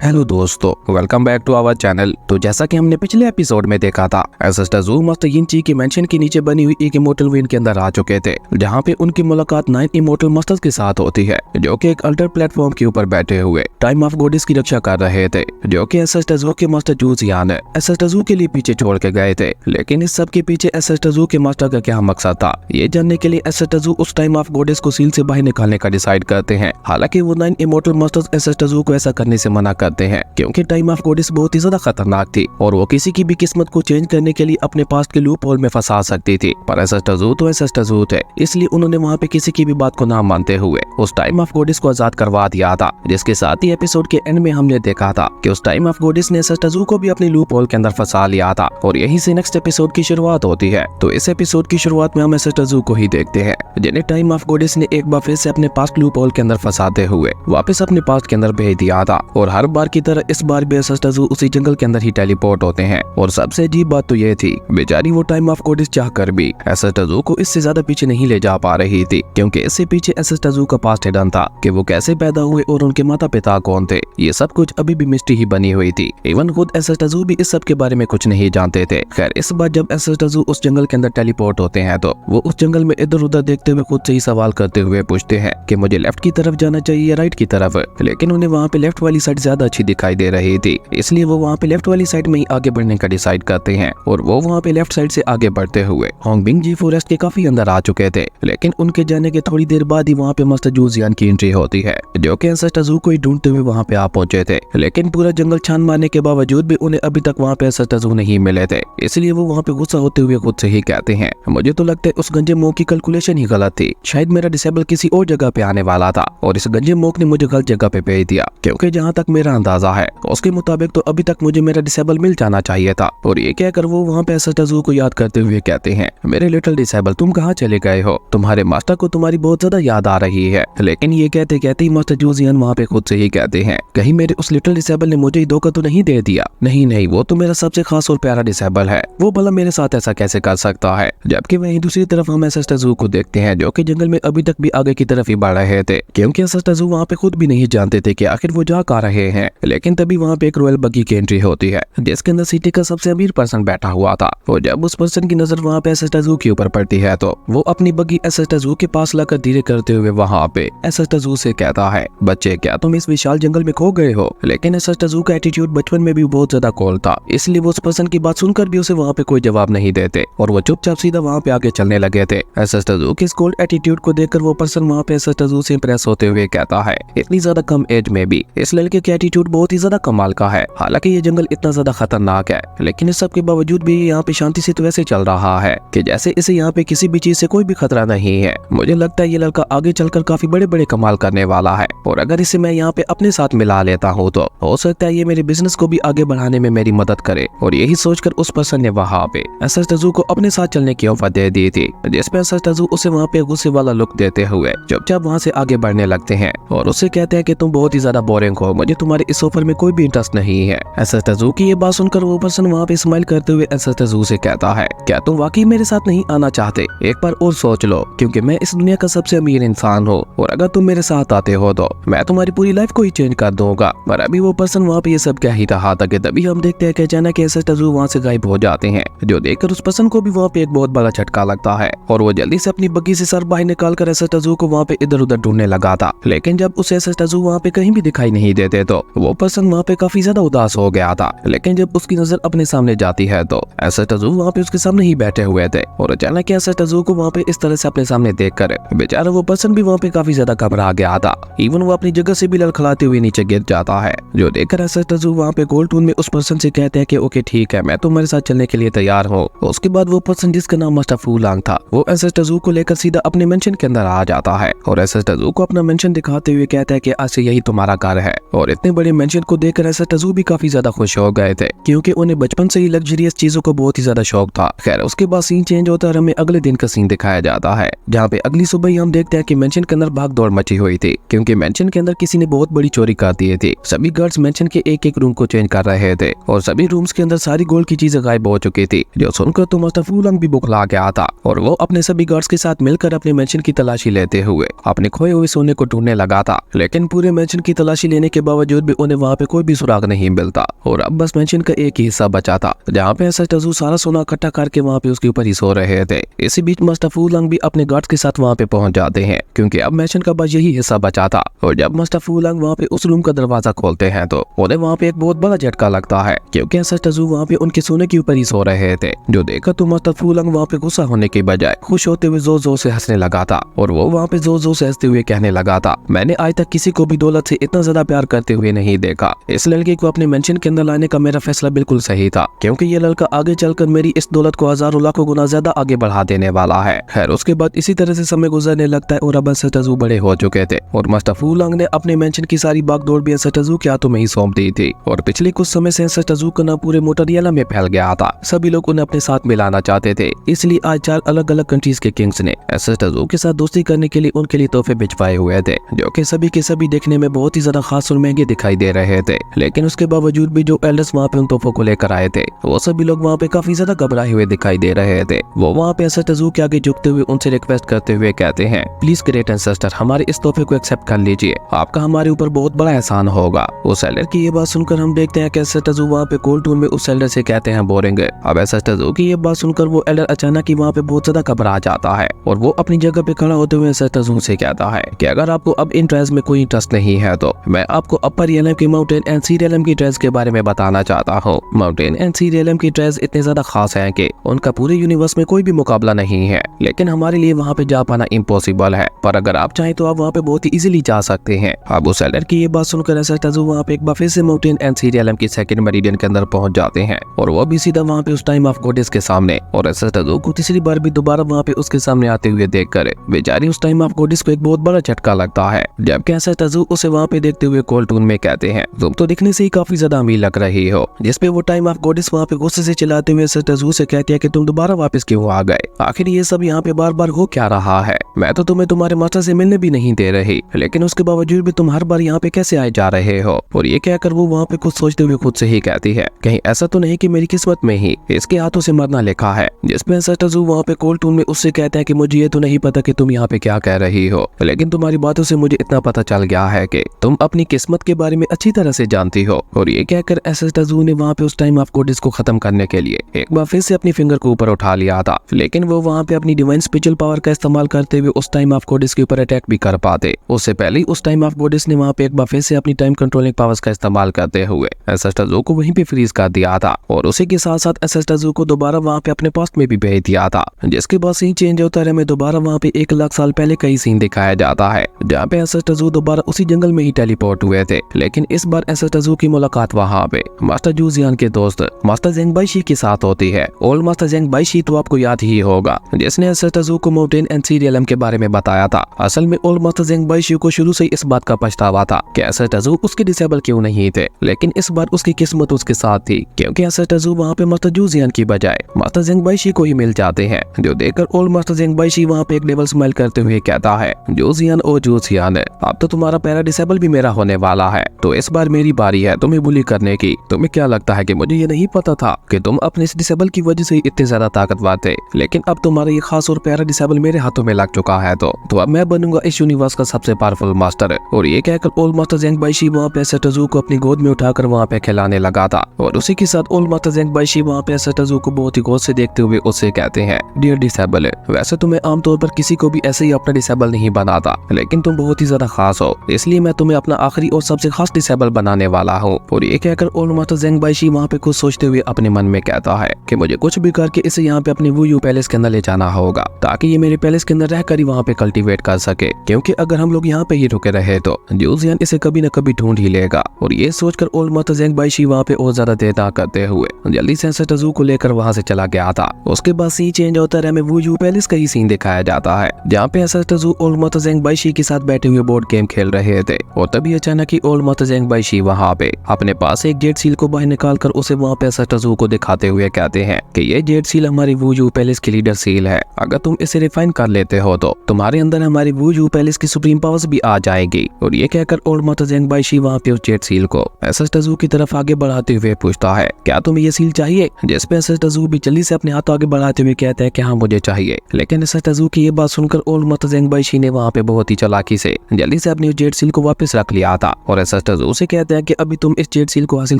Hello दोस्तों, welcome back to our channel. तो जैसा कि हमने पिछले एपिसोड में देखा था, एसेस्टर ज़ू मास्टर यिनची की मेंशन के नीचे बनी हुई एक इमोर्टल वेन के अंदर आ चुके थे, जहां पे उनकी मुलाकात 9 इमोर्टल मास्टर्स के साथ होती है, जो कि एक अल्टर प्लेटफॉर्म के ऊपर बैठे हुए टाइम ऑफ गॉडेस की रक्षा कर रहे थे, जो कि एसेस्टर ज़ू के मास्टर जू जियान एसेस्टर ज़ू के लिए पीछे छोड़ के गए थे। लेकिन इस सब के पीछे एसेस्टर ज़ू के मास्टर का क्या मकसद था, ये जानने के लिए एसेस्टर ज़ू उस टाइम ऑफ गॉडेस को सील से बाहर निकालने का डिसाइड करते हैं। हालांकि वो 9 इमोर्टल मास्टर्स एसेस्टर ज़ू को ऐसा करने से मना करते हैं, क्योंकि टाइम ऑफ गॉडेस बहुत ही ज्यादा खतरनाक थी और वो किसी की भी किस्मत को चेंज करने के लिए अपने पास्ट के लूप होल में फंसा सकती थी। पर एसेस्टर ज़ू तो एसेस्टर ज़ू थे, इसलिए उन्होंने वहाँ पे किसी की भी बात को ना मानते हुए उस टाइम ऑफ गॉडेस को आजाद करवा दिया था। जिसके साथ ही एपिसोड के एंड में हमने देखा था कि उस टाइम ऑफ गॉडेस ने एसेस्टर ज़ू को भी अपने लूप होल के अंदर फंसा लिया था और यहीं से नेक्स्ट एपिसोड की शुरुआत होती है। तो इस एपिसोड की शुरुआत में हम एसेस्टर ज़ू को ही देखते हैं, जिन्हें टाइम ऑफ गॉडेस ने एक बार फिर से अपने पास्ट लूप होल के अंदर फंसाते हुए वापस अपने पास्ट के अंदर भेज दिया था। और हर बार की तरह इस बार भी एसेस्टर ज़ू उसी जंगल के अंदर ही टेलीपोर्ट होते हैं। और सबसे अजीब बात तो ये थी, बेचारी वो टाइम ऑफ गॉडेस चाहकर भी एसेस्टर ज़ू को इससे ज्यादा पीछे नहीं ले जा पा रही थी, क्योंकि इससे पीछे एसेस्टर ज़ू का पास्ट हिडन था कि वो कैसे पैदा हुए और उनके माता पिता कौन थे। ये सब कुछ अभी भी मिस्ट्री ही बनी हुई थी। इवन खुद एसेस्टर ज़ू भी इस सब के बारे में कुछ नहीं जानते थे। खैर, इस बार जब एसेस्टर ज़ू उस जंगल के अंदर टेलीपोर्ट होते हैं तो वो उस जंगल में इधर उधर देखते हुए खुद से ही सवाल करते हुए पूछते हैं कि मुझे लेफ्ट की तरफ जाना चाहिए या राइट की तरफ। लेकिन उन्हें वहाँ पे लेफ्ट वाली साइड ज्यादा अच्छी दिखाई दे रही थी, इसलिए वो वहाँ पे लेफ्ट वाली साइड में ही आगे बढ़ने का डिसाइड करते हैं। और वो वहाँ पे लेफ्ट साइड से आगे बढ़ते हुए होंगबिंग जी फॉरेस्ट के काफी अंदर आ चुके थे। लेकिन उनके जाने के थोड़ी देर बाद ही वहाँ पे मास्टर जू जियान की एंट्री होती है, जो कि एसेस्टर ज़ू को ही ढूंढते हुए वहाँ पे आ पहुंचे थे। लेकिन पूरा जंगल छान मारने के बावजूद भी उन्हें अभी तक वहाँ पे एसेस्टर ज़ू नहीं मिले थे, इसलिए वो वहाँ पे गुस्सा होते हुए खुद से ही कहते हैं, मुझे तो लगता है उस गंजे मोक की कैलकुलेशन ही गलत थी। शायद मेरा डिसेबल किसी और जगह पे आने वाला था और इस गंजे मोक ने मुझे गलत जगह पे भेज दिया, क्योंकि जहाँ तक मेरा अंदाजा है उसके मुताबिक तो अभी तक मुझे मेरा डिसेबल मिल जाना चाहिए था। और ये कहकर वो वहाँ पे एसेस्टर ज़ू को याद करते हुए कहते हैं, मेरे लिटिल डिसेबल, तुम कहाँ चले गए हो? तुम्हारे मास्टर को तुम्हारी बहुत ज्यादा याद आ रही है। लेकिन ये कहते कहते ही मास्टर जू जियान वहाँ पे खुद से ही कहते हैं, कहीं मेरे उस लिटिल डिसेबल ने मुझे धोखा तो नहीं दे दिया? नहीं नहीं, वो तो मेरा सबसे खास और प्यारा डिसेबल है, वो भला मेरे साथ ऐसा कैसे कर सकता है? जबकि वहीं दूसरी तरफ हम एसेस्टर ज़ू को देखते हैं, जो कि जंगल में अभी तक भी आगे की तरफ ही बढ़ रहे थे, क्योंकि एसेस्टर ज़ू वहाँ पे खुद भी नहीं जानते थे कि आखिर वो जा कर रहे हैं। लेकिन तभी वहाँ पे एक रॉयल बग्गी की एंट्री होती है, जिसके अंदर सिटी का सबसे अमीर पर्सन बैठा हुआ था। और जब उस पर्सन की नजर वहाँ पे एसेस्टर ज़ू के ऊपर पड़ती है तो वो अपनी बग्गी एसेस्टर ज़ू के पास लाकर धीरे करते हुए वहाँ पे एसेस्टर ज़ू से कहता है, बच्चे क्या तुम इस विशाल जंगल में खो गए हो? लेकिन एसेस्टर ज़ू का एटीट्यूड बचपन में भी बहुत ज्यादा कोल्ड था, इसलिए वो उस पर्सन की बात सुनकर भी उसे वहाँ पे कोई जवाब नहीं देते और वो चुपचाप सीधा वहाँ पे आगे चलने लगे थे। एसेस्टर ज़ू के इस कोल्ड एटीट्यूड को देखकर वो पर्सन वहाँ पे एसेस्टर ज़ू से इंप्रेस होते हुए कहता है, इतनी ज्यादा कम एज में भी इस लड़के का एटीट्यूड बहुत ही ज्यादा कमाल का है। हालांकि ये जंगल इतना ज्यादा खतरनाक है, लेकिन इस सब के बावजूद भी यहाँ पे शांति से तो वैसे चल रहा है कि जैसे इसे यहाँ पे किसी भी चीज से कोई भी खतरा नहीं है। मुझे लगता है ये लड़का आगे चलकर काफी बड़े बड़े कमाल करने वाला है और अगर इसे मैं यहाँ पे अपने साथ मिला लेता हूँ तो हो सकता है ये मेरे बिजनेस को भी आगे बढ़ाने में मेरी मदद करे। और यही सोचकर उस पर्सन ने वहाँ पे एसेस्टर ज़ू को अपने साथ चलने की ऑफर दे दी थी, जिसपे एसेस्टर ज़ू उसे वहाँ पे गुस्से वाला लुक देते हुए चुपचाप वहाँ से आगे बढ़ने लगते हैं और उससे कहते हैं कि तुम बहुत ही ज्यादा बोरिंग हो, मुझे तुम्हारे इस ऑफर में कोई भी इंटरेस्ट नहीं है। एसेस्टर ज़ू की ये बात सुनकर वो पर्सन वहाँ पे स्माइल करते हुए एसेस्टर ज़ू से कहता है, क्या तुम वाकई मेरे साथ नहीं आना चाहते? एक बार और सोच लो, क्योंकि मैं इस दुनिया का सबसे अमीर इंसान हूँ और अगर तुम मेरे साथ आते हो तो मैं तुम्हारी पूरी लाइफ को ही चेंज कर दूंगा। पर अभी वो पर्सन वहाँ पे ये सब कह ही रहा था कि तभी हम देखते हैं कि अचानक एसेस्टर ज़ू वहाँ से गायब हो जाते हैं, जो देखकर उस पर्सन को भी वहाँ पे एक बहुत बड़ा झटका लगता है और वो जल्दी से अपनी बग्गी से सर बाहर निकाल कर एसेस्टर ज़ू को वहाँ पे इधर उधर ढूंढने लगा था। लेकिन जब उसे एसेस्टर ज़ू वहाँ पे कहीं भी दिखाई नहीं देते तो वो पर्सन वहाँ पे काफी ज्यादा उदास हो गया था। लेकिन जब उसकी नजर अपने सामने जाती है तो एसेस्टर ज़ू वहाँ पे उसके सामने ही बैठे हुए थे और अचानक एसेस्टर ज़ू को वहाँ पे इस तरह से अपने सामने देखकर बेचारा वो पर्सन भी वहाँ पे काफी ज्यादा घबरा गया था। इवन वो अपनी जगह से भी लड़खड़ाते हुए नीचे गिर जाता है, जो देखकर एसेस्टर ज़ू वहाँ पे गोल्ड टून में उस पर्सन से कहते हैं कि ओके ठीक है, मैं तुम्हारे साथ चलने के लिए तैयार हूँ। उसके बाद वो पर्सन जिसका नाम मास्टर फूलांग था वो एसेस्टर ज़ू को लेकर सीधा अपने मेंशन के अंदर आ जाता है और एसेस्टर ज़ू को अपना मेंशन दिखाते हुए कहता है कि आज से यही तुम्हारा घर है। और इतने बड़े मेंशन को देखकर एसेस्टर ज़ू भी काफी ज्यादा खुश हो गए थे, क्योंकि उन्हें बचपन से ही लग्जरियस चीजों को बहुत ही ज्यादा शौक था। खैर, उसके बाद सीन चेंज होता है और हमें अगले दिन का सीन दिखाया जाता है, जहाँ पे अगली सुबह ही हम देखते हैं कि मेंशन के अंदर भाग दौड़ मची हुई थी, क्योंकि मेंशन के अंदर किसी ने बहुत बड़ी चोरी कर दी थी। सभी गार्ड्स मेंशन के एक एक रूम को चेंज कर रहे थे और सभी रूम्स के अंदर सारी गोल्ड की चीजें गायब हो चुकी थी, जो सुनकर तो मास्टर फूलांग भी बुखला गया था और वो अपने सभी गार्ड्स के साथ मिलकर अपने मेंशन की तलाशी लेते हुए अपने खोए हुए सोने को ढूंढने लगा था। लेकिन पूरे मेंशन की तलाशी लेने के बावजूद भी उन्हें वहाँ पे कोई भी सुराग नहीं मिलता और अब बस मेंशन का एक ही हिस्सा बचा था जहाँ पे एसेस्टजू सारा सोना इकट्ठा करके वहाँ पे उसके ऊपर ही सो रहे थे। इसी बीच मास्टर फू लंग भी अपने गार्ड्स के साथ वहाँ पे पहुंच जाते हैं क्योंकि अब मेंशन का बस यही हिस्सा बचा था। और जब मास्टर फू लंग वहाँ पे उस रूम का दरवाजा खोलते हैं तो उन्हें वहाँ पे एक बहुत बड़ा झटका लगता है क्योंकि एसेस्टजू वहाँ पे उनके सोने के ऊपर ही सो रहे थे। जो देखकर तो मास्टर फू लंग वहाँ पे गुस्सा होने के बजाय खुश होते हुए जोर जोर से हंसने लगा था और वो वहाँ पे जोर जोर से हंसते हुए कहने लगा था, मैंने आज तक किसी को भी दौलत से इतना ज्यादा प्यार करते हुए नहीं देखा। इस लड़के को अपने मेंशन के अंदर लाने का मेरा फैसला बिल्कुल सही था क्योंकि ये लड़का आगे चलकर मेरी इस दौलत को हजारों लाखों गुना ज्यादा आगे बढ़ा देने वाला है। खैर उसके बाद इसी तरह से समय गुजरने लगता है और अब एसेस्टजू बड़े हो चुके थे और मास्टर फू लंग ने अपने मेंशन की सारी बागडोर भी एसेस्टजू के हाथों में ही सौंप दी थी। और पिछले कुछ समय से एसेस्टजू का नाम पूरे मोटरियाला में फैल गया था। सभी लोग उन्हें अपने साथ मिलाना चाहते थे, इसलिए आज 4 अलग अलग कंट्रीज के किंग्स ने एसेस्टजू के साथ दोस्ती करने के लिए उनके लिए तोहफे भिजवाए हुए थे जो कि सभी के सभी देखने में बहुत ही ज्यादा खास और महंगे दिखाई दे रहे थे। लेकिन उसके बावजूद भी जो एल्डर्स वहाँ पे उन तोहफों को लेकर आए थे वो सभी लोग वहाँ पे काफी ज्यादा घबराए हुए दिखाई दे रहे थे। वो वहाँ पे एसेस्टजू के आगे झुकते हुए उनसे रिक्वेस्ट करते हुए कहते हैं, प्लीज ग्रेट एंसेस्टर हमारे इस तोहफे को एक्सेप्ट कर लीजिए, आपका हमारे ऊपर बहुत बड़ा एहसान होगा। उस एल्डर की ये बात सुनकर हम देखते हैं कि एसेस्टजू वहाँ पे कोल्ड टून में उस एल्डर से कहते हैं बोरिंग। अब एसेस्टजू की ये बात सुनकर वो एल्डर अचानक ही वहाँ पे बहुत ज्यादा घबरा जाता है और वो अपनी जगह पे खड़ा होते हुए एसेस्टजू से कहता है कि अगर आपको अब इन ट्रेज में कोई इंटरेस्ट नहीं है तो मैं आपको अपर रियलम की माउंटेन एंड सी रियलम की ट्रेज के बारे में बताना चाहता हूँ। माउंटेन एंड सी रियलम की ट्रेज इतने ज्यादा खास हैं कि उनका पूरे यूनिवर्स में कोई भी मुकाबला नहीं है, लेकिन हमारे लिए वहाँ पे जा पाना इम्पॉसिबल है, पर अगर आप चाहें तो आप वहाँ पे बहुत ही इजीली जा सकते हैं। अब उस एल्डर की ये बात सुनकर एसेस्टजू वहाँ पे एक बार फिर से माउंटेन एंड सी रियलम की सेकंड मेरिडियन के अंदर पहुंच जाते हैं और वो भी सीधा वहाँ पे उस टाइम ऑफ गॉडेस के सामने। और एसेस्टजू को तीसरी बार भी दोबारा वहाँ पे उसके सामने आते हुए देखकर बेचारी उस टाइम ऑफ गॉडेस को एक बहुत बड़ा झटका लगता है। जबकि एसेस्टजू उसे वहाँ पे देखते हुए कोल्ड टून में कहते हैं, तुम तो दिखने से ही काफी ज्यादा अमीर लग रही हो। जिसपे वो टाइम ऑफ गॉडेस वहाँ पे गुस्से से चिल्लाते हुए एसेस्टजू से कहती है कि तुम दोबारा वापस क्यों आ गए, आखिर ये सब यहाँ पे बार बार हो क्या रहा है, मैं तो तुम्हें तुम्हारे मास्टर से मिलने भी नहीं दे रही, लेकिन उसके बावजूद भी तुम हर बार यहाँ पे कैसे आए जा रहे हो। और ये कहकर वो वहाँ पे कुछ सोचते हुए खुद से ही कहती है, कहीं ऐसा तो नहीं कि मेरी किस्मत में ही इसके हाथों से मरना लिखा है। जिसपे एसेस्टजू वहाँ पे कोल्ड टून में उससे कहते हैं कि मुझे ये तो नहीं पता कि तुम यहाँ पे क्या कह रही हो, लेकिन तुम्हारी बातों से मुझे इतना पता चल गया है कि तुम अपनी किस्मत के बारे में अच्छी तरह से जानती हो। और ये कहकर एसेस्टजू ने वहाँ पे उस टाइम ऑफ गॉडेस को खत्म करने के लिए एक बार फिर से अपनी फिंगर को ऊपर उठा लिया था, लेकिन वो वहाँ पे अपनी डिवाइन स्पिरिचुअल पावर का इस्तेमाल करते हुए उस टाइम ऑफ गॉडेस के ऊपर अटैक भी कर पाते। उससे पहले ही उस टाइम ऑफ गॉडेस ने वहाँ पे एक बार फिर से अपनी टाइम कंट्रोलिंग पावर्स का इस्तेमाल करते हुए एसेस्टजू को वहीं पे फ्रीज कर दिया था और उसी के साथ साथ एसेस्टजू को दोबारा वहाँ पे अपने पास्ट में भी भेज दिया था। जिसके बाद सीन चेंज होता है, हमें दोबारा वहाँ पे 1 लाख साल पहले कई सीन दिखाया जाता है जहाँ पे एसेस्टजू दोबारा उसी जंगल में ही टेलीपोर्ट हुए थे। लेकिन इस बार एसेस्टजू की मुलाकात वहाँ पे मास्टर जू जियान के दोस्त मास्टर जेंग बाइशी के साथ होती है। ओल्ड मास्टर जेंग बाइशी तो आपको याद ही होगा जिसने एसेस्टजू को माउंटेन एंड सी रियलम के बारे में बताया था। असल में ओल्ड मास्टर जेंग बाइशी को शुरू से इस बात का पछतावा था कि एसेस्टजू उसके डिसेबल क्यों नहीं थे, लेकिन इस बार उसकी किस्मत उसके साथ थी क्योंकि एसेस्टजू वहाँ पे मास्टर जू जियान की बजाय मास्टर जेंग बाइशी को ही मिल जाते हैं। जो देखकर ओल्ड मास्टर जेंग बाइशी वहाँ पे एक डेवल स्माइल करते हुए कहता है, जू जियान ओ जू जियान, अब तो तुम्हारा पैरा डिसेबल भी मेरा होने वाला है, तो इस बार मेरी बारी है तुम्हें बुली करने की। तुम्हें क्या लगता है कि मुझे ये नहीं पता था कि तुम अपने इस डिसेबल की वजह से इतने ज्यादा ताकतवर थे, लेकिन अब तुम्हारा ये खास और प्यारा डिसेबल मेरे हाथों में लग चुका है, तो अब मैं बनूंगा इस यूनिवर्स का सबसे पावरफुल मास्टर। और ये कहकर ओल्ड मास्टर जेंग बाइशी वहाँ पे एसेस्टजू को अपनी गोद में उठाकर वहाँ पे खिलाने लगा था। और उसी के साथ ओल्ड मास्टर जेंग बाइशी वहाँ पे एसेस्टजू को बहुत ही गौर से देखते हुए उससे कहते हैं, डियर डिसेबल, वैसे तो मैं आमतौर पर किसी को भी ऐसे ही अपना डिसेबल नहीं बनाता, लेकिन तुम बहुत ही ज्यादा खास हो, इसलिए मैं तुम्हें अपना आखिरी और सबसे खास डिसेबल बनाने वाला हूँ। और ये कहकर ओल्ड मास्टर जेंग बाइशी वहाँ पे कुछ सोचते हुए अपने मन में कहता है कि मुझे कुछ भी करके इसे यहाँ पे अपने वू यू पैलेस के अंदर ले जाना होगा ताकि ये मेरे पैलेस के अंदर रहकर ही वहाँ पे कल्टीवेट कर सके, क्योंकि अगर हम लोग यहाँ पे ही रुके रहे तो जू जियान इसे कभी न कभी ढूंढ ही लेगा। और ये सोचकर ओल्ड मास्टर जेंग बाइशी वहाँ पे और ज्यादा देर ना करते हुए जल्दी से एसेस्टजू को लेकर वहाँ से चला गया था। उसके बाद सीन चेंज होता है, हमें वू यू पैलेस का ही सीन दिखाया जाता है जहाँ पे एसेस्टजू ओल्ड मास्टर जेंग बाइशी के साथ बैठे हुए बोर्ड गेम खेल रहे थे। और तभी अचानक ही ओल्ड मास्टर जेंग बाइशी वहाँ पे अपने पास एक जेड सील को बाहर निकाल कर उसे वहाँ पे एसेस्टजू को दिखाते हुए कहते हैं कि ये जेड सील हमारी वू यू पैलेस की लीडर सील है, अगर तुम इसे रिफाइन कर लेते हो तो तुम्हारे अंदर हमारी वू यू पैलेस की सुप्रीम पावर्स भी आ जाएगी। और ये कहकर ओल्ड मास्टर जेंग बाइशी वहाँ पे उस जेड सील को एसेस्टजू की तरफ आगे बढ़ाते हुए पूछता है, क्या तुम्हें ये सील चाहिए? जिसपे एसेस्टजू भी जल्दी से अपने हाथ आगे बढ़ाते हुए कहते हैं कि हाँ मुझे चाहिए। लेकिन एसेस्टजू की ये बात सुनकर ओल्ड मास्टर जेंग बाइशी ने वहाँ पे बहुत ही चालाकी से जल्दी से अपनी जेड सील को वापस रख लिया था और एसेस्टजू एसएसटजू से कहते हैं कि अभी तुम इस जेड सील को हासिल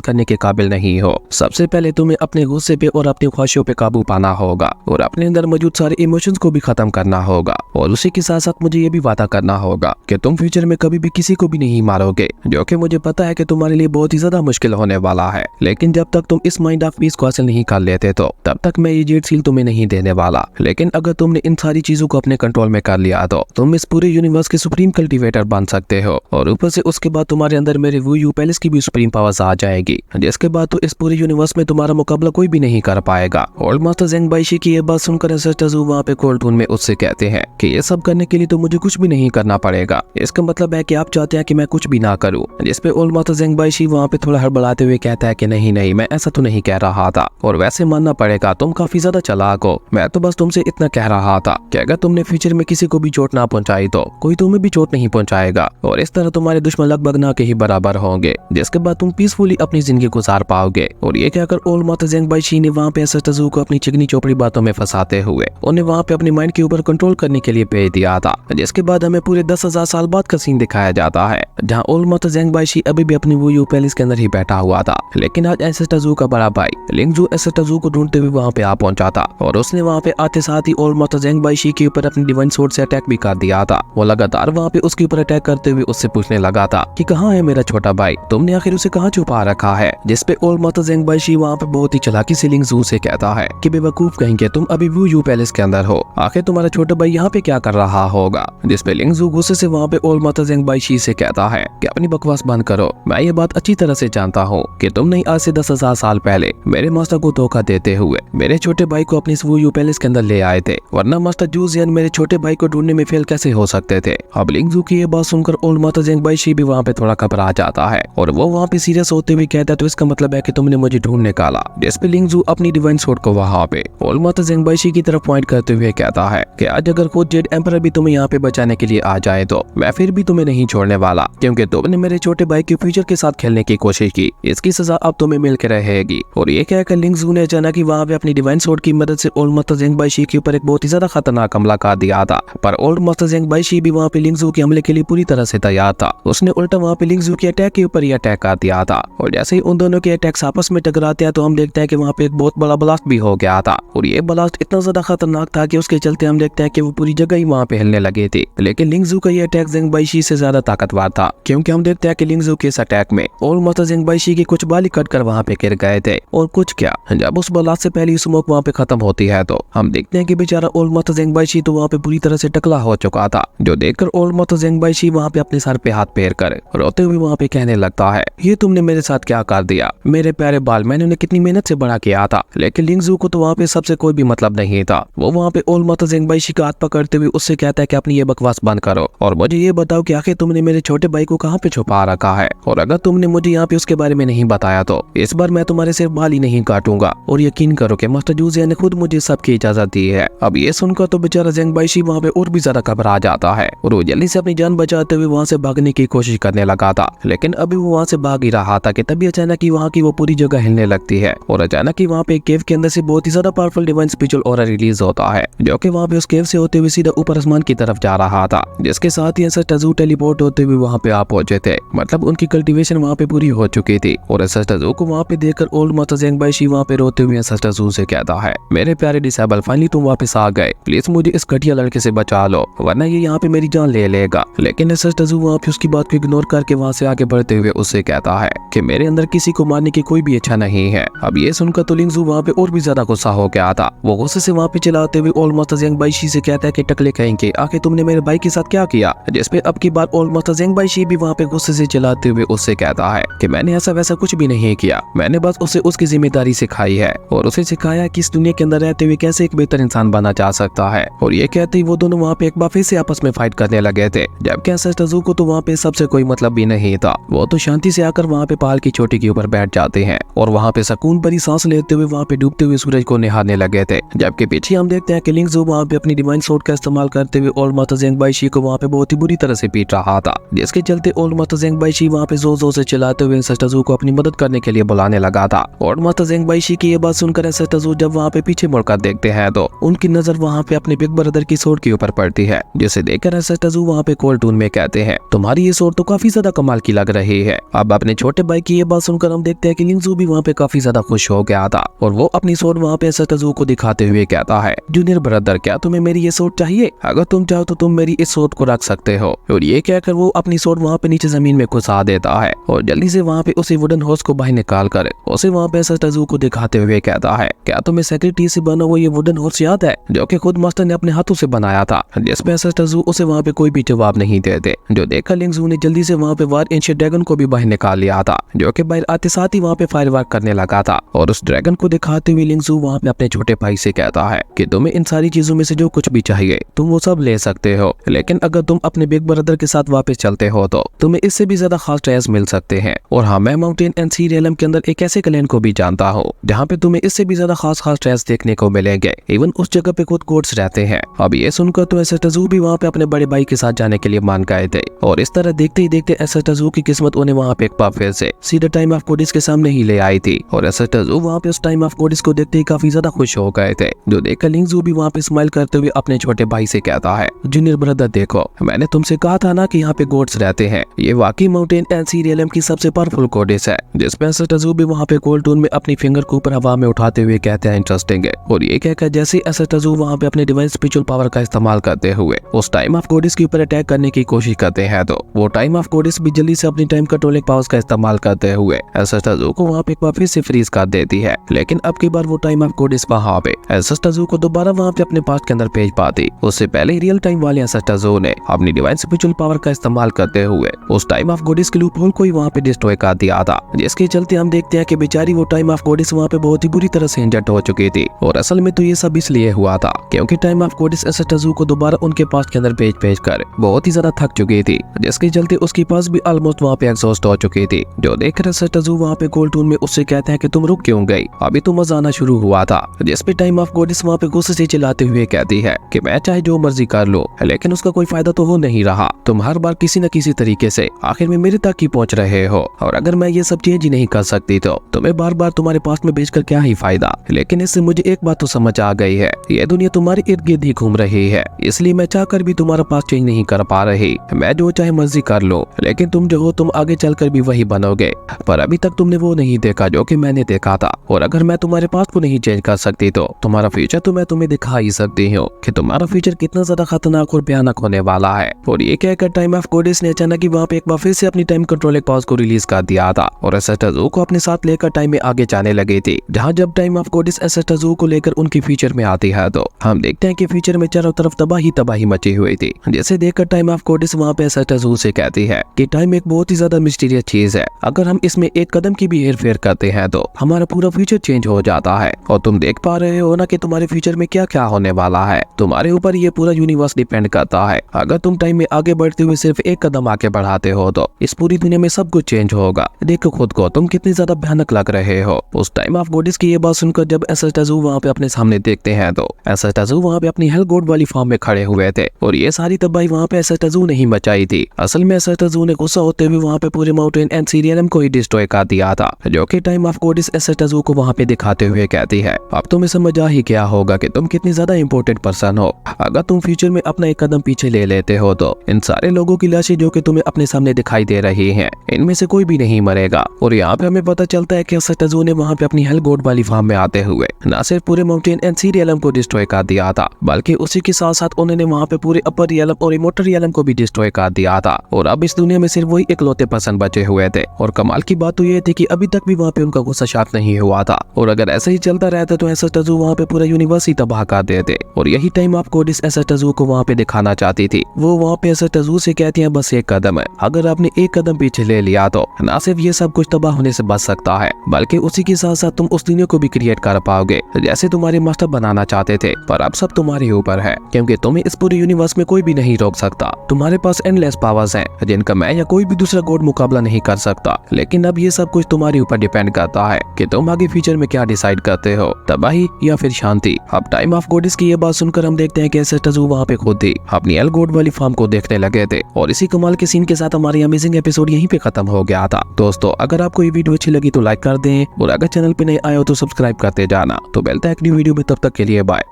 करने के काबिल नहीं हो। सबसे पहले तुम्हें अपने गुस्से पे और अपनी ख्वाहिशों पे काबू पाना होगा और अपने अंदर मौजूद सारे इमोशंस को भी खत्म करना होगा। और उसी के साथ साथ मुझे ये भी वादा करना होगा कि तुम फ्यूचर में कभी भी किसी को भी नहीं मारोगे, जो कि मुझे पता है कि तुम्हारे लिए बहुत ही ज्यादा मुश्किल होने वाला है। लेकिन जब तक तुम इस माइंड ऑफ पीस को हासिल नहीं कर लेते तो तब तक मैं ये जेड सील तुम्हें नहीं देने वाला। लेकिन अगर तुमने इन सारी चीजों को अपने कंट्रोल में कर लिया तो तुम इस पूरे यूनिवर्स के सुप्रीम कल्टीवेटर बन सकते हो। और ऊपर से उसके बाद तुम्हारे अंदर मेरे वू यू पैलेस की भी सुप्रीम पावर्स आ जाएगी, जिसके बाद तो इस पूरे यूनिवर्स में तुम्हारा मुकाबला कोई भी नहीं कर पाएगा। ओल्ड मास्टर ज़ेंग बाइशी की ये बात सुनकर एसएसटजू वहाँ पे कोल्टून में उससे कहते हैं कि ये सब करने के लिए तो मुझे कुछ भी नहीं करना पड़ेगा। इसका मतलब है कि आप चाहते हैं कि मैं कुछ भी ना करूं। जिसपे ओल्ड मास्टर ज़ेंग बाइशी वहाँ पे थोड़ा हड़बड़ाते हुए कहता है कि नहीं नहीं, मैं ऐसा तो नहीं कह रहा था, और वैसे मानना पड़ेगा तुम काफी ज्यादा चालाक हो। मैं तो बस तुमसे इतना कह रहा था कि अगर तुमने फ्यूचर में किसी को भी चोट ना पहुंचाई तो कोई तुम्हें भी चोट नहीं पहुंचाएगा, और इस तरह तुम्हारे दुश्मन लगभग ना के ही बराबर होंगे, जिसके बाद तुम पीसफुली अपनी जिंदगी गुजार पाओगे। और ये कहकर ओल्ड मास्टर ज़ेंग बाइशी ने वहाँ पे एसएसटजू को अपनी चिकनी चोपड़ी बातों में फंसाते हुए उन्हें वहाँ पे अपने माइंड के ऊपर कंट्रोल करने के लिए भेज दिया था। जिसके बाद हमें पूरे 10,000 साल बाद का सीन दिखाया जाता है, जहाँ ओल्ड मास्टर ज़ेंग बाइशी अभी भी अपनी वू यू पैलेस के अंदर ही बैठा हुआ था। लेकिन आज एसएसटजू का बड़ा भाई लिंगजू एसएसटजू को ढूंढते हुए वहाँ पे आ पहुंचा था, और उसने वहाँ पे आते साथ ही ओल्ड मास्टर ज़ेंग बाइशी के ऊपर अपनी डिवाइन सोर्ड से अटैक भी कर दिया था। वो लगातार वहाँ पे उसके ऊपर अटैक करते हुए उससे पूछने लगा था कि कहाँ है मेरा छोटा भाई, तुमने आखिर उसे कहाँ छुपा रखा है। जिसपे ओल्ड मास्टर ज़ेंग बाइशी वहाँ पे बहुत ही चालाकी से लिंगजू से कहता है कि बेवकूफ कहेंगे, तुम अभी वू यू पैलेस के अंदर हो, आखिर तुम्हारा छोटा भाई यहाँ पे क्या कर रहा होगा। जिसपे लिंगजू गुस्से से वहाँ पे ओल्ड मास्टर ज़ेंग बाइशी से कहता है कि अपनी बकवास बंद करो, मैं ये बात अच्छी तरह से जानता हूँ कि तुम नहीं आज से 10,000 साल पहले मेरे मास्टर को धोखा देते हुए मेरे छोटे भाई को अपनी वू यू पैलेस के अंदर ले आए थे, वरना मास्टर जू जियान मेरे छोटे भाई को ढूंढने में फेल कैसे हो सकते थे। अब लिंगजू की ये बात सुनकर ओल्ड मास्टर ज़ेंग बाइशी भी वहाँ पे थोड़ा घबरा जाता है, और वो वहाँ पे सीरियस होते हुए कहता है तो इसका मतलब है कि तुमने मुझे ढूंढ निकाला। जिसपे लिंगजू अपनी डिवाइन सोर्ड को वहाँ पे ओल्ड मास्टर ज़ेंग बाइशी की तरफ पॉइंट करते हुए कहता है कि आज अगर खुद जेड एम्परर भी तुम्हें यहाँ पे बचाने के लिए आ जाए तो मैं फिर भी तुम्हें नहीं छोड़ने वाला, क्योंकि तुमने मेरे छोटे भाई के फ्यूचर के साथ खेलने की कोशिश की, इसकी सजा अब तुम्हें मिल के रहेगी। और ये कहकर लिंगजू ने अचानक ही वहाँ पे अपनी डिवाइन सोर्ड की मदद से ओल्ड मास्टर ज़ेंग बाइशी के ऊपर एक बहुत ही ज्यादा खतरनाक हमला कर दिया था। पर ओल्ड मास्टर ज़ेंग बाइशी भी वहाँ पे लिंगजू के हमले के लिए पूरी तरह से तैयार था। उसने उल्टा वहाँ पे लिंगजू के अटैक के ऊपर ही अटैक कर दिया था, और जैसे ही उन दोनों के अटैक्स आपस में टकराते हैं तो हम देखते हैं कि वहाँ पे एक बहुत बड़ा ब्लास्ट भी हो गया था। और ये ब्लास्ट इतना ज्यादा खतरनाक था कि उसके चलते हम देखते हैं कि वो पूरी जगह ही वहाँ पे हिलने लगे थे। लेकिन लिंगजू का ये अटैक ज़ेंग बाइशी से ज्यादा ताकतवर था, क्योंकि हम देखते हैं कि लिंगजू के इस अटैक में ओल्ड मास्टर ज़ेंग बाइशी के कुछ बाल कट कर वहाँ पे गिर गए थे। और कुछ क्या, जब उस ब्लास्ट से पहली स्मोक वहाँ पे खत्म होती है तो हम देखते हैं कि बेचारा ओल्ड मास्टर ज़ेंग बाइशी तो वहाँ पे पूरी तरह से टकला हो चुका था, जो देखकर ओल्ड मास्टर ज़ेंग बाइशी वहाँ पे अपने सर पे हाथ फेर कर रोते हुए वहाँ पे कहने लगता है, ये तुमने मेरे साथ क्या कर दिया, मेरे प्यारे बाल मैंने उन्हें कितनी मेहनत से बड़ा किया था। लेकिन लिंगजू को तो वहाँ पे सबसे कोई भी मतलब नहीं था। वो वहाँ पे ओल्ड मास्टर ज़ेंग बाइशी का हाथ पकड़ते हुए उससे कहता है कि अपनी ये बकवास बंद करो और मुझे ये बताओ कि आखिर तुमने मेरे छोटे भाई को कहाँ पे छुपा रखा है, और अगर तुमने मुझे यहाँ पे उसके बारे में नहीं बताया तो इस बार मैं तुम्हारे सिर्फ बाल ही नहीं काटूंगा। और यकीन करो कि मास्टर जू जियान ने खुद मुझे सबकी इजाजत दी है। अब ये सुनकर तो बेचारा ज़ेंग बाइशी वहाँ पे और भी ज्यादा घबरा जाता है, और वो जल्दी से अपनी जान बचाते हुए वहाँ से भागने की कोशिश करने लगा था। लेकिन अभी वो वहाँ से भाग ही रहा था कि तभी अचानक ही वहाँ की वो पूरी जगह हिलने लगती है, और अचानक ही वहाँ पे एक केव के अंदर से बहुत ही ज्यादा powerful divine spiritual aura release होता है, जो कि वहाँ पे उस केव से होते हुए सीधा ऊपर आसमान की तरफ जा रहा था। जिसके साथ ही एसएसटजू टेलीपोर्ट होते हुए वहाँ पे आ पहुंचे थे, मतलब उनकी कल्टीवेशन वहाँ पे पूरी हो चुकी थी। और एसएसटजू को वहाँ पे देखकर ओल्ड मास्टर ज़ेंग बाइशी वहाँ पे रोते हुए एसएसटजू से कहता है, मेरे प्यारे डिसेबल फाइनली तुम वापस आ गए, प्लीज मुझे इस घटिया लड़के से बचा लो वरना ये यहाँ पे मेरी जान ले लेगा। लेकिन एसएसटजू वहाँ पे उसकी बात को इग्नोर करके वहाँ से आगे बढ़ते हुए उससे कहता है कि मेरे अंदर किसी को मारने की कोई भी इच्छा नहीं है। अब ये सुनकर तो लिंगजू वहाँ पे और भी ज्यादा गुस्सा हो गया था। वो गुस्से से वहाँ पे चिल्लाते हुए ओल्ड मास्टर ज़ेंग बाइशी से कहता है कि टकले कहेंगे, आखिर तुमने मेरे भाई के साथ क्या किया। जिसपे अब की बार ओल्ड मास्टर ज़ेंग बाइशी भी वहाँ पे गुस्से से चिल्लाते हुए उससे कहता है कि मैंने ऐसा वैसा कुछ भी नहीं किया, मैंने बस उसे उसकी जिम्मेदारी सिखाई है और उसे सिखाया कि इस दुनिया के अंदर रहते हुए कैसे एक बेहतर इंसान बना जा सकता है। और ये कहते ही वो दोनों वहाँ पे एक बार फिर से आपस में फाइट करने लगे थे, जबकि एसएसटजू को तो वहाँ पे सबसे कोई मतलब भी नहीं था। वो तो शांति से आकर वहाँ पे पहाड़ की चोटी के ऊपर बैठ जाते हैं और वहाँ पे सुकून भरी सांस लेते हुए वहाँ पे डूबते हुए सूरज को निहारने लगे थे। जबकि पीछे हम देखते हैं कि लिंगजू वहाँ पे अपनी डिवाइन सोर्ड का इस्तेमाल करते हुए ओल्ड मास्टर ज़ेंग बाइशी को वहाँ पे बहुत ही बुरी तरह से पीट रहा था, जिसके चलते ओल्ड मास्टर ज़ेंग बाइशी वहाँ पे जोर जोर से चिल्लाते हुए एसएसटजू को अपनी मदद करने के लिए बुलाने लगा था। ओल्ड मास्टर ज़ेंग बाइशी की ये बात सुनकर एसएसटजू जब वहाँ पे पीछे मुड़कर देखते हैं तो उनकी नजर वहाँ पे अपने बिग ब्रदर की सोर्ड के ऊपर पड़ती है, जिसे देखकर एसएसटजू वहाँ पे कोल्टून में कहते हैं, तुम्हारी ये सोर्ड तो काफी ज्यादा कमाल की लग रही है। अब अपने छोटे भाई की ये बात सुनकर हम देखते हैं कि लिंगजू भी वहाँ पे काफी ज्यादा खुश हो गया था और वो अपनी सोट वहाँ पे एसेटाजू को दिखाते हुए कहता है, जूनियर ब्रदर क्या तुम्हें मेरी ये सोट चाहिए? अगर तुम चाहो तो तुम मेरी इस सोट को रख सकते हो। और ये कहकर वो अपनी सोट वहाँ पे नीचे जमीन में घुसा देता है और जल्दी से वहाँ पे उसी वुडन हॉर्स को बाहर निकाल कर उसे वहाँ पे एसेटाजू को दिखाते हुए कहता है, क्या तुम्हें सेक्रेटरी से बना हुआ ये वुडन हॉर्स याद है जो कि खुद मास्टर ने अपने हाथों से बनाया था? जिसमें एसेटाजू उसे वहाँ पे कोई भी जवाब नहीं देते। जो देखकर लिंगजू ने जल्दी से वहाँ पे वार एंशिएंट ड्रैगन को भी बाहर निकाल लिया था, जो कि बाहर आते साथ ही वहाँ पे फायरवर्क करने लगा था। और उस ड्रैगन को दिखाते हुए लिंगजू वहाँ पे अपने छोटे भाई से कहता है कि तुम्हें इन सारी चीजों में से जो कुछ भी चाहिए तुम वो सब ले सकते हो, लेकिन अगर तुम अपने बिग ब्रदर के साथ वापस चलते हो तो तुम्हें इससे भी ज्यादा खास ट्रेस मिल सकते हैं। और हाँ, मैं माउंटेन एंड सी रियलम के अंदर एक ऐसे क्लैन को भी जानता हूँ जहाँ पे तुम्हें इससे भी ज्यादा खास ट्रेस देखने को मिलेंगे। इवन उस जगह पे खुद गोड्स रहते हैं। अब ये सुनकर तो एसेटाजू भी वहाँ पे अपने बड़े भाई के साथ जाने के लिए मान गए थे और इस तरह देखते ही देखते एसेटाजू की किस्मत उन्हें वहाँ पे एक बार फिर से सीधा टाइम ऑफ कोडिस के सामने ही ले आई थी। और एसेटाजू वहाँ पे उस टाइम ऑफ कोडिस को देखते ही काफी ज्यादा खुश हो गए थे। जो देखकर लिंगजू भी वहाँ पे स्माइल करते हुए अपने छोटे भाई से कहता है, जूनियर ब्रदर देखो, मैंने तुमसे कहा था ना कि यहाँ पे गोड्स रहते हैं। ये वाकई माउंटेन एंड सी रियलम की सबसे पावरफुल कोडिस है। जिसमें एसेटाजू भी वहाँ पे कोल्ड टून में अपनी फिंगर को ऊपर हवा में उठाते हुए कहते हैं, इंटरेस्टिंग है। और ये कहकर जैसे एसेटाजू वहाँ पे अपने डिवाइन स्पिरिचुअल पावर का इस्तेमाल करते हुए उस टाइम ऑफ कोडिस के ऊपर अटैक करने की कोशिश करते हैं तो वो टाइम ऑफ कोडिस भी जल्दी से अपनी टाइम कंट्रोलिंग पावर्स का इस्तेमाल करते हुए एसेटाजू को वहाँ पे एक बार फिर से फ्रीज कर देती है। लेकिन अब की बार वो टाइम ऑफ कोडिस वहाँ पे एसेटाजू को दोबारा वहाँ पे अपने पास्ट के अंदर भेज पाती। उससे पहले रियल टाइम वाले एसेटाजू ने अपनी डिवाइन स्पिरिचुअल पावर का इस्तेमाल करते हुए उस टाइम ऑफ कोडिस के लूप होल को ही वहाँ पे डिस्ट्रॉय कर दिया था। जिसके चलते हम देखते हैं कि बेचारी वो टाइम ऑफ कोडिस वहाँ पे बहुत ही बुरी तरह से इंजर्ड हो चुकी थी। और असल में तो ये सब इसलिए हुआ था क्योंकि टाइम ऑफ कोडिस एसेटाजू को दोबारा उनके पास्ट के अंदर भेज कर बहुत ही ज्यादा थक चुकी थी। जिसके चलते उसकी पास भी ऑलमोस्ट वहाँ पे एग्जॉस्ट हो चुकी थी। जो देखकर एसेटाजू वहाँ पे कोल्ड टून में उससे कहते हैं कि तुम रुक क्यों गई, अभी तो मजा आना शुरू हुआ था। जिसपे टाइम ऑफ कोडिस वहाँ पे गुस्से से चिल्लाते हुए कहती है कि मैं चाहे जो मर्जी कर लो लेकिन उसका कोई फायदा तो हो नहीं रहा। तुम हर बार किसी न किसी तरीके से आखिर में मेरे तक ही पहुंच रहे हो और अगर मैं ये सब चेंज ही नहीं कर सकती तो तुम्हें बार बार तुम्हारे पास में भेजकर क्या ही फायदा। लेकिन इससे मुझे एक बात तो समझ आ गई है, ये दुनिया तुम्हारे इर्द गिर्द ही घूम रही है, इसलिए मैं चाहकर भी तुम्हारा पास चेंज नहीं कर पा रही। मैं जो चाहे मर्जी कर लो लेकिन तुम जो हो तुम आगे चलकर भी वही बनोगे। पर अभी तक तुमने वो नहीं देखा जो कि मैंने देखा था। और अगर मैं तुम्हारे पास को नहीं चेंज कर सकती तो तुम्हारा फ्यूचर तो मैं तुम्हें दिखा ही सकती हूँ कि तुम्हारा फ्यूचर कितना ज्यादा खतरनाक और भयानक होने वाला है। और ये कहकर टाइम ऑफ कोडिस ने अचानक ही वहाँ पे एक बार फिर से अपनी टाइम कंट्रोलिंग पावर्स को रिलीज कर दिया था और एसेटाजू को अपने साथ लेकर टाइम में आगे जाने लगी थी। जहाँ जब टाइम ऑफ कोडिस एसेटाजू को लेकर उनके फ्यूचर में आती है तो हम देखते हैं कि फ्यूचर में चारों तरफ तबाही मची हुई थी। जैसे देखकर टाइम ऑफ कोडिस वहाँ पे एसेटाजू से कहती है कि टाइम एक बहुत ही ज्यादा मिस्टीरियस चीज है, अगर हम इसमें एक कदम की भी हेर फेर करते हैं तो हमारा पूरा फ्यूचर चेंज हो जाता है। और तुम देख पा रहे हो ना कि तुम्हारे फ्यूचर में क्या क्या होने वाला है। तुम्हारे ऊपर ये पूरा यूनिवर्स डिपेंड करता है। अगर तुम टाइम में आगे बढ़ते हुए सिर्फ एक कदम आगे बढ़ाते हो तो इस पूरी दुनिया में सब कुछ चेंज होगा। देखो खुद को, तुम कितनी ज्यादा भयानक लग रहे हो। उस टाइम ऑफ कोडिस की ये बात सुनकर जब एसेटाजू वहाँ पे अपने सामने देखते हैं तो एसेटाजू वहाँ पे अपनी हेल गॉड वाली फॉर्म में खड़े हुए थे और ये सारी तबाही वहाँ पे एसेटाजू ने ही मचाई थी। असल में एसेटाजू ने गुस्सा होते हुए वहाँ पे पूरे माउंटेन एंड सी रियलम को ही डिस्ट्रॉय कर दिया था। जो कि टाइम ऑफ कोडिस एसेटाजू को वहाँ पे दिखाते हुए कहती है, अब तुम्हें समझ आ ही क्या होगा कि तुम कितनी ज्यादा इंपॉर्टेंट पर्सन हो। अगर तुम फ्यूचर में अपना एक कदम पीछे ले लेते हो तो इन सारे लोगों की लाशें जो कि तुम्हें अपने सामने दिखाई दे रही हैं, इनमें से कोई भी नहीं मरेगा। और यहाँ पे हमें पता चलता है कि एसेटाजू ने वहाँ पे अपनी हेल गॉड वाली फॉर्म में आते हुए न सिर्फ पूरे माउंटेन एंड सी रियलम को डिस्ट्रॉय कर दिया था बल्कि उसी के साथ साथ उन्होंने वहाँ पे पूरे अपर रियलम और इमोर्टल रियलम को भी डिस्ट्रॉय कर दिया था। और अब इस दुनिया में सिर्फ वही इकलौते पर्सन बचे हुए थे। और कमाल की बात तो ये थी कि अभी तक भी वहाँ पे उनका गुस्सा शांत नहीं हुआ था। और अगर ऐसे ही चलता रहता तो एसेटाजू वहाँ पे पूरा यूनिवर्स ही तबाह कर देते। और यही टाइम ऑफ कोडिस एसेटाजू को वहाँ पे दिखाना चाहती थी। वो वहाँ पे एसेटाजू से कहती है, बस एक कदम है, अगर आपने एक कदम पीछे ले लिया तो न सिर्फ ये सब कुछ तबाह होने से बच सकता है बल्कि उसी के साथ साथ तुम उस दुनिया को भी क्रिएट कर पाओगे जैसे तुम्हारे मास्टर बनाना चाहते थे। पर अब सब तुम्हारे ऊपर है क्योंकि तुम्हें इस पूरे यूनिवर्स में कोई भी नहीं रोक सकता। तुम्हारे पास एंडलेस पावर्स हैं जिनका मैं या कोई भी दूसरा गॉड मुकाबला नहीं कर सकता। लेकिन अब ये सब कुछ तुम्हारे ऊपर डिपेंड करता है कि तुम आगे फ्यूचर में क्या डिसाइड करते हो, तबाही या फिर शांति। अब टाइम ऑफ कोडिस की ये बात सुनकर हम देखते हैं कि एसेटाजू वहाँ पे खुद ही अपनी एल गॉड वाली फॉर्म को देखने लगे थे। और इसी कमाल के सीन के साथ हमारी अमेजिंग एपिसोड यहीं पे खत्म हो गया था। दोस्तों अगर आपको ये वीडियो अच्छी लगी तो लाइक कर दें और अगर चैनल पे नए आए हो तो सब्सक्राइब करते जाना। तो मिलते हैं एक न्यू वीडियो में, तब तक के लिए बाय।